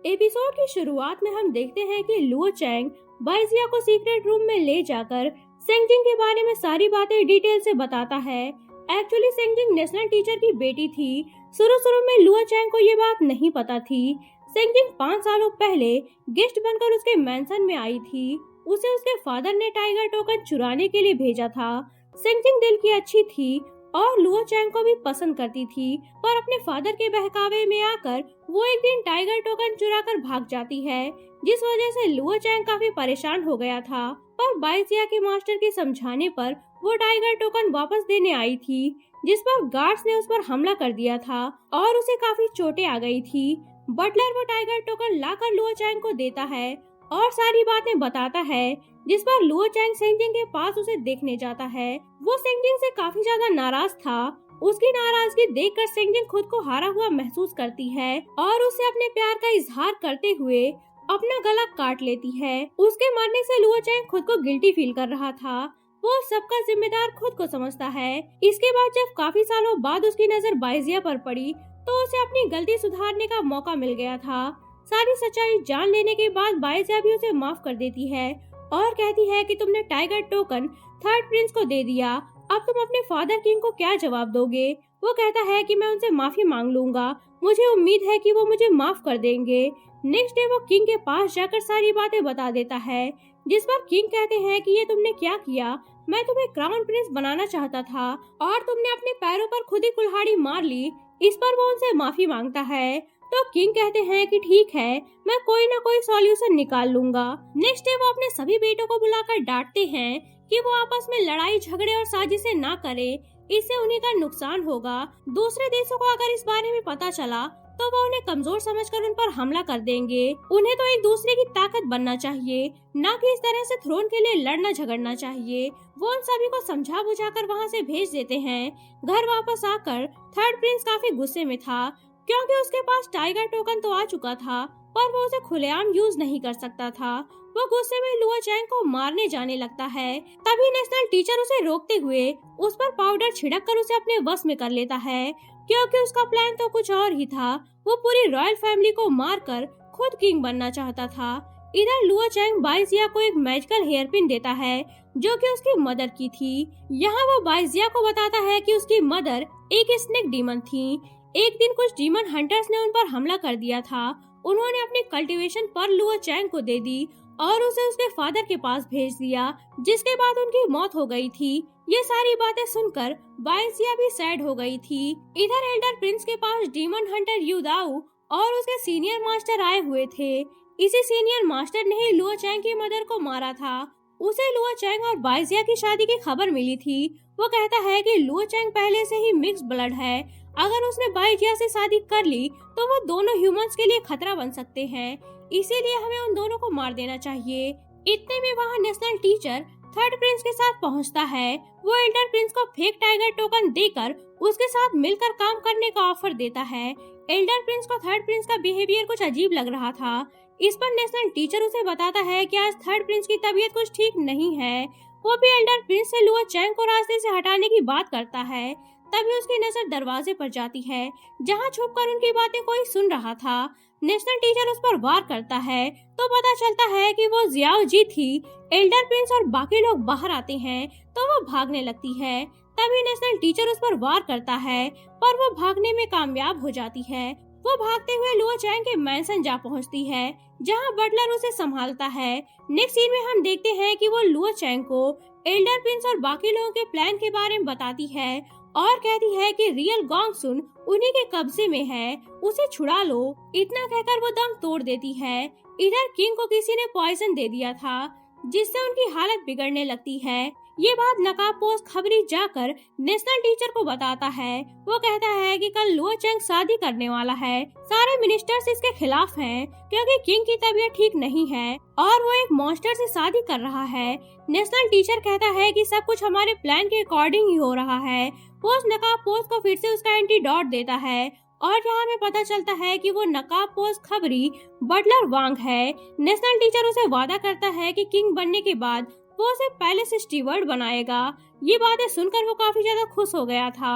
Episode की शुरुआत में हम देखते हैं कि लुओ चैंग बाइजिया को सीक्रेट रूम में ले जाकर सेंगजिंग के बारे में सारी बातें डिटेल से बताता है। एक्चुअली सेंगजिंग नेशनल टीचर की बेटी थी। शुरू में लुओ चैंग को ये बात नहीं पता थी। सेंगजिंग 5 सालों पहले गेस्ट बनकर उसके मैंशन में आई थी। उसे उसके फादर ने टाइगर टोकन चुराने के लिए भेजा था। सेंगजिंग दिल की अच्छी थी और लुओ चैंग को भी पसंद करती थी, पर अपने फादर के बहकावे में आकर वो एक दिन टाइगर टोकन चुराकर भाग जाती है, जिस वजह से लुओ चैंग काफी परेशान हो गया था। पर बाइजिया के मास्टर के समझाने पर वो टाइगर टोकन वापस देने आई थी, जिस पर गार्ड्स ने उस पर हमला कर दिया था और उसे काफी चोटें आ गई थी। बटलर वो टाइगर टोकन लाकर लुओ चैंग को देता है और सारी बातें बताता है, जिस पर लुओ चैंग सेंगजिंग के पास उसे देखने जाता है। वो सेंगजिंग से काफी ज्यादा नाराज था। उसकी नाराजगी देखकर सेंगजिंग खुद को हारा हुआ महसूस करती है और उसे अपने प्यार का इजहार करते हुए अपना गला काट लेती है। उसके मरने से लुओ चैंग खुद को गिल्टी फील कर रहा था। वो सबका जिम्मेदार खुद को समझता है। इसके बाद जब काफी सालों बाद उसकी नजर बाइजिया पर पड़ी तो उसे अपनी गलती सुधारने का मौका मिल गया था। सारी सच्चाई जान लेने के बाद बाइजिया भी उसे माफ कर देती है और कहती है कि तुमने टाइगर टोकन थर्ड प्रिंस को दे दिया, अब तुम अपने फादर किंग को क्या जवाब दोगे। वो कहता है कि मैं उनसे माफी मांग लूंगा, मुझे उम्मीद है कि वो मुझे माफ कर देंगे। नेक्स्ट डे वो किंग के पास जाकर सारी बातें बता देता है, जिस पर किंग कहते हैं कि ये तुमने क्या किया, मैं तुम्हें क्राउन प्रिंस बनाना चाहता था और तुमने अपने पैरों पर खुद ही कुल्हाड़ी मार ली। इस पर वो उनसे माफी मांगता है तो किंग कहते हैं कि ठीक है, मैं कोई ना कोई सॉल्यूशन निकाल लूंगा। नेक्स्ट डे वो अपने सभी बेटों को बुलाकर डांटते हैं कि वो आपस में लड़ाई झगड़े और साजिशें ना करें, इससे उन्हीं का नुकसान होगा। दूसरे देशों को अगर इस बारे में पता चला तो वो उन्हें कमजोर समझकर उन पर हमला कर देंगे। उन्हें तो एक दूसरे की ताकत बनना चाहिए, न कि इस तरह से थ्रोन के लिए लड़ना झगड़ना चाहिए। वो उन सभी को समझा बुझाकर वहाँ से भेज देते हैं। घर वापस आकर थर्ड प्रिंस काफी गुस्से में था, क्योंकि उसके पास टाइगर टोकन तो आ चुका था, पर वो उसे खुलेआम यूज नहीं कर सकता था। वो गुस्से में लुओ चैंग को मारने जाने लगता है। तभी नेशनल टीचर उसे रोकते हुए उस पर पाउडर छिड़क कर उसे अपने वश में कर लेता है, क्योंकि उसका प्लान तो कुछ और ही था। वो पूरी रॉयल फैमिली को मारकर खुद किंग बनना चाहता था। इधर लुओ चैंग बाइजिया को एक मैजिकल हेयर पिन देता है, जो कि उसकी मदर की थी। यहाँ वो बाइजिया को बताता है कि उसकी मदर एक स्नेक डीमन थी। एक दिन कुछ डीमन हंटर्स ने उन पर हमला कर दिया था। उन्होंने अपनी कल्टीवेशन पर लुओ चैंग को दे दी और उसे उसके फादर के पास भेज दिया, जिसके बाद उनकी मौत हो गई थी। ये सारी बातें सुनकर बाइजिया भी सैड हो गई थी। इधर एल्डर प्रिंस के पास डीमन हंटर यू दाऊ और उसके सीनियर मास्टर आए हुए थे। इसी सीनियर मास्टर ने ही लुओ चैंग की मदर को मारा था। उसे लुओ चैंग और बाइजिया की शादी की खबर मिली थी। वो कहता है कि लुओ चैंग पहले से ही मिक्स ब्लड है, अगर उसने बाइजिया से शादी कर ली तो वो दोनों ह्यूमंस के लिए खतरा बन सकते हैं, इसीलिए हमें उन दोनों को मार देना चाहिए। इतने में वहाँ नेशनल टीचर थर्ड प्रिंस के साथ पहुँचता है। वो एल्डर प्रिंस को फेक टाइगर टोकन देकर उसके साथ मिलकर काम करने का ऑफर देता है। एल्डर प्रिंस को थर्ड प्रिंस का बिहेवियर कुछ अजीब लग रहा था। इस पर नेशनल टीचर उसे बताता है कि आज थर्ड प्रिंस की तबीयत कुछ ठीक नहीं है। वो भी एल्डर प्रिंस से लुओ चैंग को रास्ते से हटाने की बात करता है। तभी उसकी नजर दरवाजे पर जाती है, जहाँ छुपकर उनकी बातें कोई सुन रहा था। नेशनल टीचर उस पर वार करता है तो पता चलता है कि वो जियाओ जी थी। एल्डर प्रिंस और बाकी लोग बाहर आते हैं तो वो भागने लगती है। तभी नेशनल टीचर उस पर वार करता है, पर वो भागने में कामयाब हो जाती है। वो भागते हुए लुओ चैंग के मैंशन जा पहुंचती है, जहां बटलर उसे संभालता है। नेक्स्ट सीन में हम देखते हैं कि वो लुओ चैंग को एल्डर प्रिंस और बाकी लोगों के प्लान के बारे में बताती है और कहती है कि रियल गोंग सुन उन्हीं के कब्जे में है, उसे छुड़ा लो। इतना कहकर वो दम तोड़ देती है। इधर किंग को किसी ने पॉइजन दे दिया था, जिससे उनकी हालत बिगड़ने लगती है। ये बात नकाबपोश खबरी जाकर नेशनल टीचर को बताता है। वो कहता है कि कल लुओ चैंग शादी करने वाला है। सारे मिनिस्टर्स इसके खिलाफ हैं, क्योंकि किंग की तबीयत ठीक नहीं है और वो एक मॉन्स्टर से शादी कर रहा है। नेशनल टीचर कहता है कि सब कुछ हमारे प्लान के अकॉर्डिंग ही हो रहा है। वो उस नकाबपोश को फिर से उसका एंटीडोट देता है और यहाँ हमें पता चलता है कि वो नकाबपोश खबरी बटलर वांग है। नेशनल टीचर उसे वादा करता है कि किंग बनने के बाद वो उसे पैलेस स्टीवर्ड बनाएगा। ये बातें सुनकर वो काफी ज्यादा खुश हो गया था।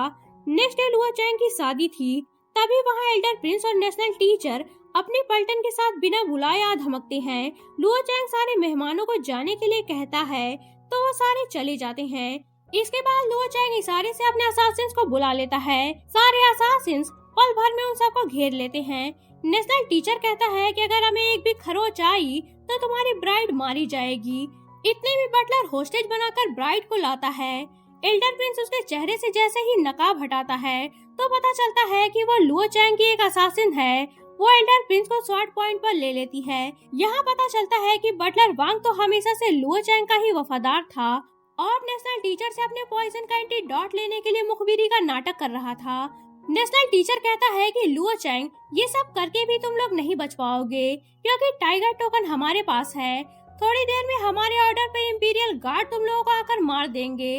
नेक्स्ट डे लुओ चैंग की शादी थी। तभी वहाँ एल्डर प्रिंस और नेशनल टीचर अपने पलटन के साथ बिना बुलाए आ धमकते हैं। लुओ चैंग सारे मेहमानों को जाने के लिए कहता है तो वो सारे चले जाते हैं। इसके बाद लुओ चैंग इशारे से अपने असासिन्स को बुला लेता है। सारे असासिन्स पल भर में उन सबको घेर लेते हैं। नेशनल टीचर कहता है कि अगर हमें एक भी खरोच आई तो तुम्हारी ब्राइड मारी जाएगी। इतने में बटलर होस्टेज बनाकर ब्राइड को लाता है। एल्डर प्रिंस उसके चेहरे से जैसे ही नकाब हटाता है तो पता चलता है कि वो लुओ चैंग की एक असासिन है। वो एल्डर प्रिंस को शॉर्ट पॉइंट पर ले लेती है। यहाँ पता चलता है कि बटलर वांग तो हमेशा से लुओ चैंग का ही वफादार था और नेशनल टीचर से अपने पॉइजन का एंटीडोट लेने के लिए मुखबिरी का नाटक कर रहा था। नेशनल टीचर कहता है कि लुओ चैंग ये सब करके भी तुम लोग नहीं बच पाओगे क्योंकि टाइगर टोकन हमारे पास है। थोड़ी देर में हमारे ऑर्डर पे इंपीरियल गार्ड तुम लोगों को आकर मार देंगे।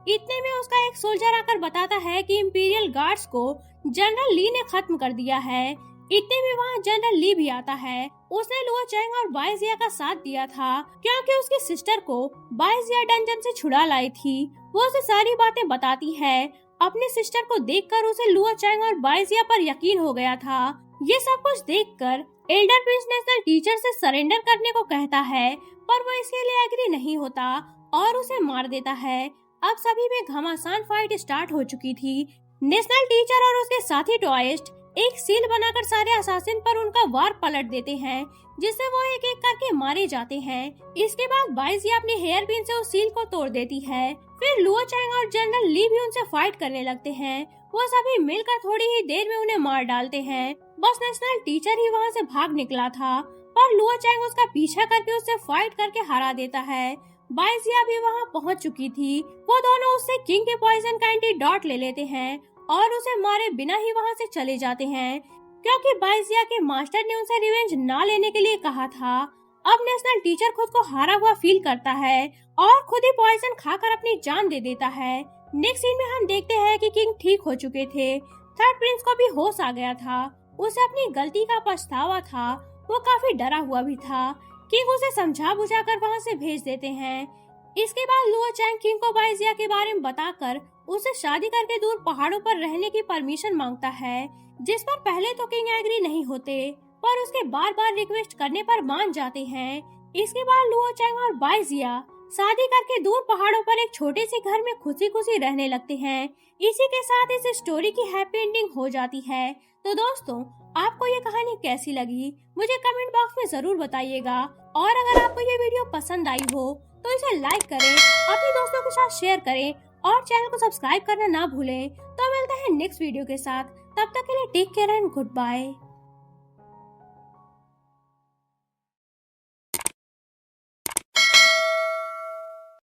इतने में उसका एक सोल्जर आकर बताता है कि इंपीरियल गार्ड्स को जनरल ली ने खत्म कर दिया है। इतने में वहाँ जनरल ली भी आता है। उसने लुओ चैंग और बाइजिया का साथ दिया था क्योंकि उसकी सिस्टर को बाइजिया डंजन से छुड़ा लाई थी। वो उसे सारी बातें बताती है। अपने सिस्टर को देखकर उसे लुओ चैंग और बाइजिया पर यकीन हो गया था। ये सब कुछ देखकर एल्डर प्रिंस नेशनल टीचर से सरेंडर करने को कहता है पर वो इसके लिए एग्री नहीं होता और उसे मार देता है। अब सभी में घमासान फाइट स्टार्ट हो चुकी थी। नेशनल टीचर और उसके साथी टॉयस्ट एक सील बनाकर सारे असासिन पर उनका वार पलट देते हैं जिससे वो एक एक करके मारे जाते हैं। इसके बाद बाइजिया अपनी हेयर पिन से उस सील को तोड़ देती है। फिर लुओ चैंग और जनरल ली भी उनसे फाइट करने लगते हैं। वो सभी मिलकर थोड़ी ही देर में उन्हें मार डालते हैं। बस नेशनल टीचर ही वहाँ से भाग निकला था पर लुओ चैंग उसका पीछा करके उससे फाइट करके हरा देता है। बाइजिया भी वहाँ पहुँच चुकी थी। वो दोनों उससे किंग के पॉइजन का एंटीडोट ले लेते हैं और उसे मारे बिना ही वहाँ से चले जाते हैं क्योंकि बाइजिया के मास्टर ने उनसे रिवेंज ना लेने के लिए कहा था। अब नेशनल टीचर खुद को हारा हुआ फील करता है और खुद ही पॉइजन खाकर अपनी जान दे देता है। नेक्स्ट सीन में हम देखते हैं कि किंग ठीक हो चुके थे। थर्ड प्रिंस को भी होश आ गया था। उसे अपनी गलती का पछतावा था। वो काफी डरा हुआ भी था। किंग उसे समझा बुझा कर वहाँ से भेज देते हैं। इसके बाद लुओ चैंग किंग को बाइजिया के बारे में बताकर उसे शादी करके दूर पहाड़ों पर रहने की परमिशन मांगता है जिस पर पहले तो किंग एग्री नहीं होते पर उसके बार बार रिक्वेस्ट करने पर मान जाते हैं। इसके बाद लुओ चैंग और बाइजिया शादी करके दूर पहाड़ों पर एक छोटे से घर में खुशी खुशी रहने लगते हैं। इसी के साथ इस स्टोरी की हैप्पी एंडिंग हो जाती है। तो दोस्तों आपको ये कहानी कैसी लगी मुझे कमेंट बॉक्स में जरूर बताइएगा और अगर आपको ये वीडियो पसंद आई हो तो इसे लाइक करें, अपने दोस्तों के साथ शेयर करें और चैनल को सब्सक्राइब करना ना भूलें। तो मिलते हैं नेक्स्ट वीडियो के साथ। तब तक के लिए take care and good bye.